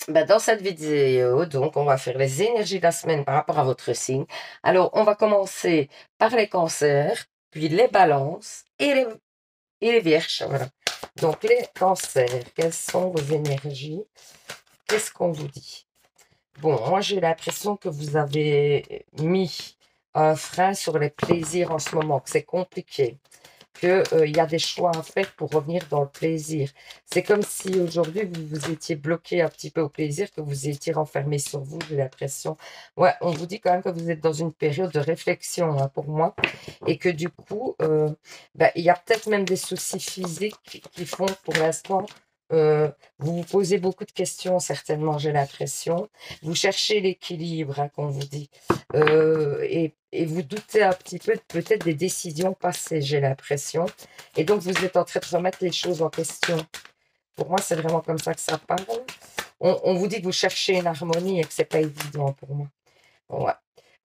Dans cette vidéo, donc, on va faire les énergies de la semaine par rapport à votre signe. Alors, on va commencer par les cancers, puis les balances et les vierges. Voilà. Donc, les cancers, quelles sont vos énergies? Qu'est-ce qu'on vous dit? Bon, moi, j'ai l'impression que vous avez mis un frein sur les plaisirs en ce moment, que c'est compliqué, qu'il y a des choix à faire pour revenir dans le plaisir. C'est comme si aujourd'hui vous vous étiez bloqué un petit peu au plaisir, que vous étiez renfermé sur vous, j'ai l'impression. Ouais, on vous dit quand même que vous êtes dans une période de réflexion, hein, pour moi, et que du coup, il y a peut-être même des soucis physiques qui font que pour l'instant, vous vous posez beaucoup de questions, certainement, j'ai l'impression. Vous cherchez l'équilibre, hein, qu'on vous dit. Et vous doutez un petit peu peut-être des décisions passées, j'ai l'impression. Et donc, vous êtes en train de remettre les choses en question. Pour moi, c'est vraiment comme ça que ça parle. On vous dit que vous cherchez une harmonie et que c'est pas évident pour moi. Ouais.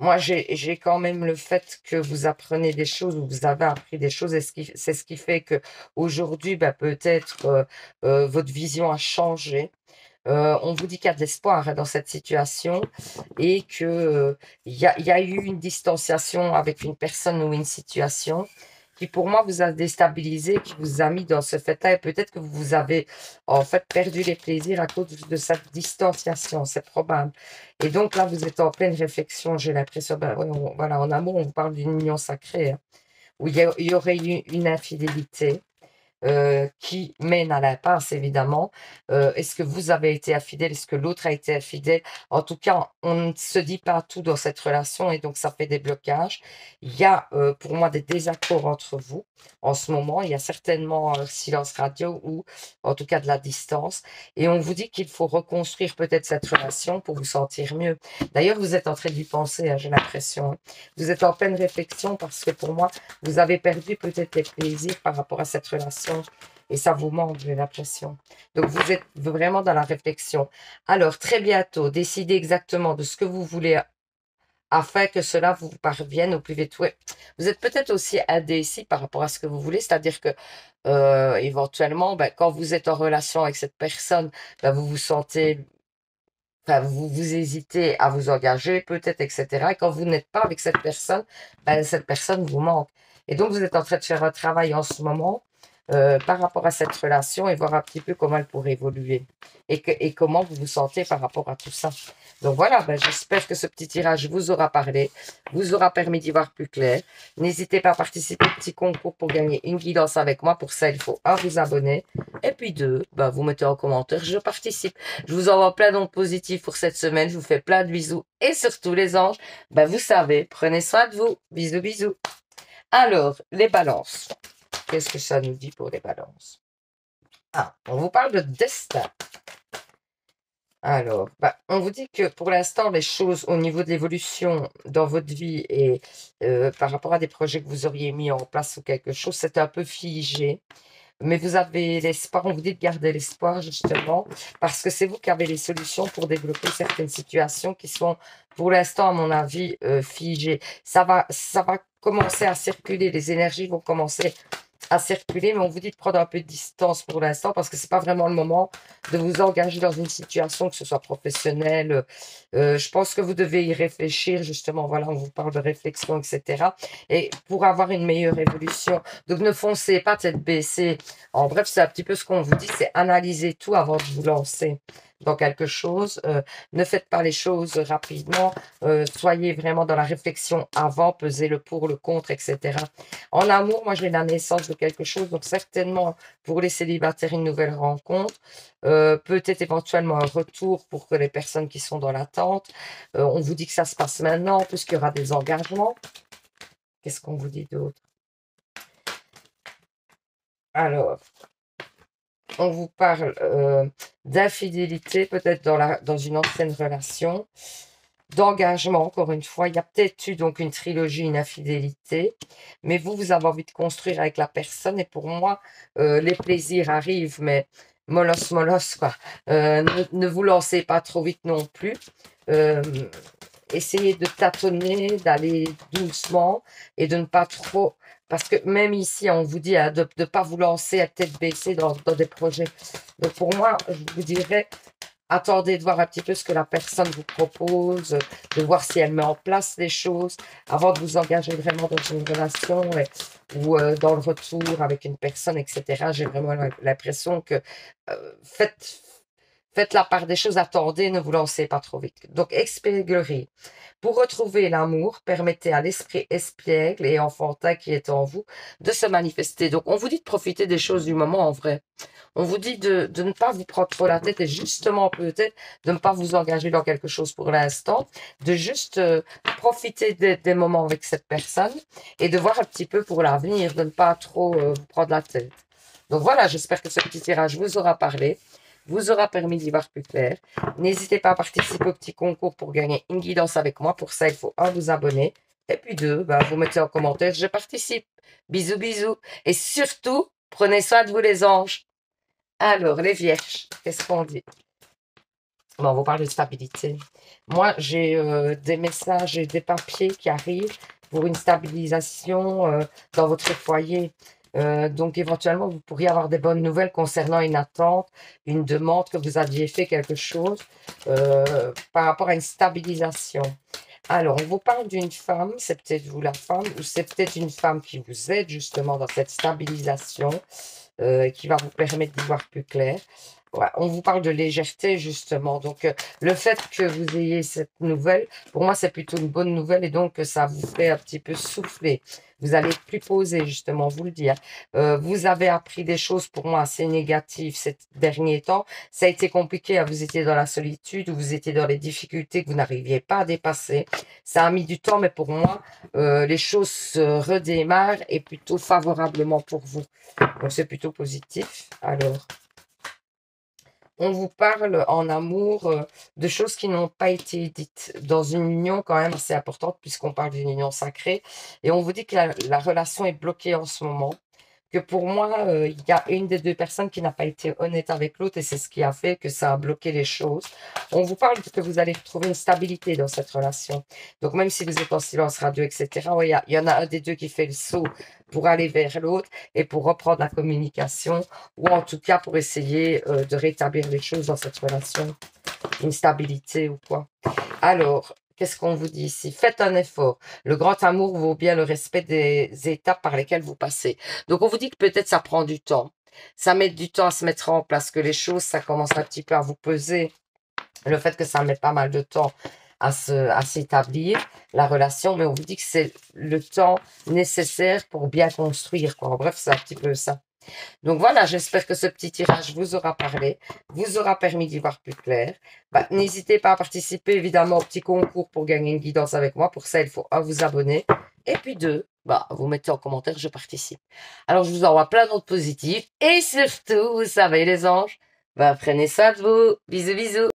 Moi, j'ai quand même le fait que vous apprenez des choses ou vous avez appris des choses et c'est ce qui fait que aujourd'hui, peut-être votre vision a changé. On vous dit qu'il y a de l'espoir, hein, dans cette situation et que il y a eu une distanciation avec une personne ou une situation qui pour moi vous a déstabilisé, qui vous a mis dans ce fait-là et peut-être que vous avez en fait perdu les plaisirs à cause de cette distanciation, c'est probable. Et donc là, vous êtes en pleine réflexion, j'ai l'impression, ouais, voilà, en amour, on vous parle d'une union sacrée, hein, où il y aurait eu une infidélité qui mène à l'impasse, évidemment. Est-ce que vous avez été infidèle? Est-ce que l'autre a été infidèle? En tout cas, on ne se dit pas tout dans cette relation et donc ça fait des blocages. Il y a pour moi des désaccords entre vous en ce moment. Il y a certainement un silence radio ou en tout cas de la distance. Et on vous dit qu'il faut reconstruire peut-être cette relation pour vous sentir mieux. D'ailleurs, vous êtes en train d'y penser, hein, j'ai l'impression. Vous êtes en pleine réflexion parce que pour moi, vous avez perdu peut-être les plaisirs par rapport à cette relation et ça vous manque, j'ai l'impression. Donc, vous êtes vraiment dans la réflexion. Alors, très bientôt, décidez exactement de ce que vous voulez afin que cela vous parvienne au plus vite. Ouais. Vous êtes peut-être aussi indécis par rapport à ce que vous voulez, c'est-à-dire que éventuellement, quand vous êtes en relation avec cette personne, vous vous sentez, vous hésitez à vous engager, peut-être, etc. Et quand vous n'êtes pas avec cette personne vous manque. Et donc, vous êtes en train de faire un travail en ce moment par rapport à cette relation et voir un petit peu comment elle pourrait évoluer et comment vous vous sentez par rapport à tout ça. Donc voilà, j'espère que ce petit tirage vous aura parlé, vous aura permis d'y voir plus clair. N'hésitez pas à participer au petit concours pour gagner une guidance avec moi. Pour ça, il faut vous abonner. Et puis deux, vous mettez en commentaire, je participe. Je vous envoie plein d'ondes positives pour cette semaine. Je vous fais plein de bisous. Et surtout les anges, vous savez, prenez soin de vous. Bisous, bisous. Alors, les balances. Qu'est-ce que ça nous dit pour les balances? Ah, on vous parle de destin. Alors, on vous dit que pour l'instant, les choses au niveau de l'évolution dans votre vie et par rapport à des projets que vous auriez mis en place ou quelque chose, c'est un peu figé. Mais vous avez l'espoir, on vous dit de garder l'espoir justement, parce que c'est vous qui avez les solutions pour développer certaines situations qui sont, pour l'instant, à mon avis, figées. Ça va commencer à circuler, les énergies vont commencer à circuler, mais on vous dit de prendre un peu de distance pour l'instant parce que c'est pas vraiment le moment de vous engager dans une situation, que ce soit professionnelle. Je pense que vous devez y réfléchir, justement. Voilà, on vous parle de réflexion, etc. Et pour avoir une meilleure évolution. Donc, ne foncez pas tête baissée. En bref, c'est un petit peu ce qu'on vous dit, c'est analyser tout avant de vous lancer dans quelque chose. Ne faites pas les choses rapidement. Soyez vraiment dans la réflexion avant, pesez le pour, le contre, etc. En amour, moi, j'ai la naissance de quelque chose. Donc, certainement, pour les célibataires, une nouvelle rencontre. Peut-être éventuellement un retour pour que les personnes qui sont dans l'attente. On vous dit que ça se passe maintenant, puisqu'il y aura des engagements. Qu'est-ce qu'on vous dit d'autre? Alors, on vous parle d'infidélité, peut-être dans une ancienne relation, d'engagement, encore une fois. Il y a peut-être eu donc une trilogie, une infidélité, mais vous avez envie de construire avec la personne. Et pour moi, les plaisirs arrivent, mais mollos, quoi. Ne vous lancez pas trop vite non plus. Euh, Essayez de tâtonner, d'aller doucement et de ne pas trop... Parce que même ici, on vous dit de ne pas vous lancer à tête baissée dans des projets. Donc pour moi, je vous dirais, attendez de voir un petit peu ce que la personne vous propose, de voir si elle met en place les choses avant de vous engager vraiment dans une relation ou dans le retour avec une personne, etc. J'ai vraiment l'impression que faites la part des choses, attendez, ne vous lancez pas trop vite. Donc, espièglerie. Pour retrouver l'amour, permettez à l'esprit espiègle et enfantin qui est en vous de se manifester. Donc, on vous dit de profiter des choses du moment en vrai. On vous dit de ne pas vous prendre trop la tête et justement peut-être de ne pas vous engager dans quelque chose pour l'instant, de juste profiter des moments avec cette personne et de voir un petit peu pour l'avenir, de ne pas trop vous prendre la tête. Donc voilà, j'espère que ce petit tirage vous aura parlé, vous aura permis d'y voir plus clair. N'hésitez pas à participer au petit concours pour gagner une guidance avec moi. Pour ça, il faut vous abonner. Et puis vous mettez en commentaire, je participe. Bisous, bisous. Et surtout, prenez soin de vous les anges. Alors, les vierges, qu'est-ce qu'on dit? Bon, on vous parle de stabilité. Moi, j'ai des messages et des papiers qui arrivent pour une stabilisation dans votre foyer. Donc, éventuellement, vous pourriez avoir des bonnes nouvelles concernant une attente, une demande, que vous aviez fait quelque chose par rapport à une stabilisation. Alors, on vous parle d'une femme, c'est peut-être vous la femme, ou c'est peut-être une femme qui vous aide justement dans cette stabilisation, qui va vous permettre d'y voir plus clair. Ouais, on vous parle de légèreté justement. Donc, le fait que vous ayez cette nouvelle, pour moi, c'est plutôt une bonne nouvelle et donc ça vous fait un petit peu souffler. Vous allez plus poser justement, vous le dire. Vous avez appris des choses pour moi assez négatives ces derniers temps. Ça a été compliqué, hein. Vous étiez dans la solitude, vous étiez dans les difficultés que vous n'arriviez pas à dépasser. Ça a mis du temps, mais pour moi, les choses se redémarrent et plutôt favorablement pour vous. Donc, c'est plutôt positif. Alors, on vous parle en amour de choses qui n'ont pas été dites dans une union quand même assez importante puisqu'on parle d'une union sacrée. Et on vous dit que la relation est bloquée en ce moment. Que pour moi, il y a une des deux personnes qui n'a pas été honnête avec l'autre et c'est ce qui a fait que ça a bloqué les choses. On vous parle que vous allez trouver une stabilité dans cette relation. Donc même si vous êtes en silence radio, etc., ouais, il y en a un des deux qui fait le saut pour aller vers l'autre et pour reprendre la communication ou en tout cas pour essayer de rétablir les choses dans cette relation, une stabilité ou quoi. Alors, qu'est-ce qu'on vous dit ici? Faites un effort. Le grand amour vaut bien le respect des étapes par lesquelles vous passez. Donc, on vous dit que peut-être ça prend du temps. Ça met du temps à se mettre en place, que les choses, ça commence un petit peu à vous peser. Le fait que ça met pas mal de temps à s'établir, la relation, mais on vous dit que c'est le temps nécessaire pour bien construire, quoi. Bref, c'est un petit peu ça. Donc voilà, j'espère que ce petit tirage vous aura parlé, vous aura permis d'y voir plus clair. N'hésitez pas à participer évidemment au petit concours pour gagner une guidance avec moi. Pour ça, il faut vous abonner. Et puis vous mettez en commentaire, je participe. Alors, je vous envoie plein d'autres positifs. Et surtout, vous savez les anges, prenez soin de vous. Bisous, bisous.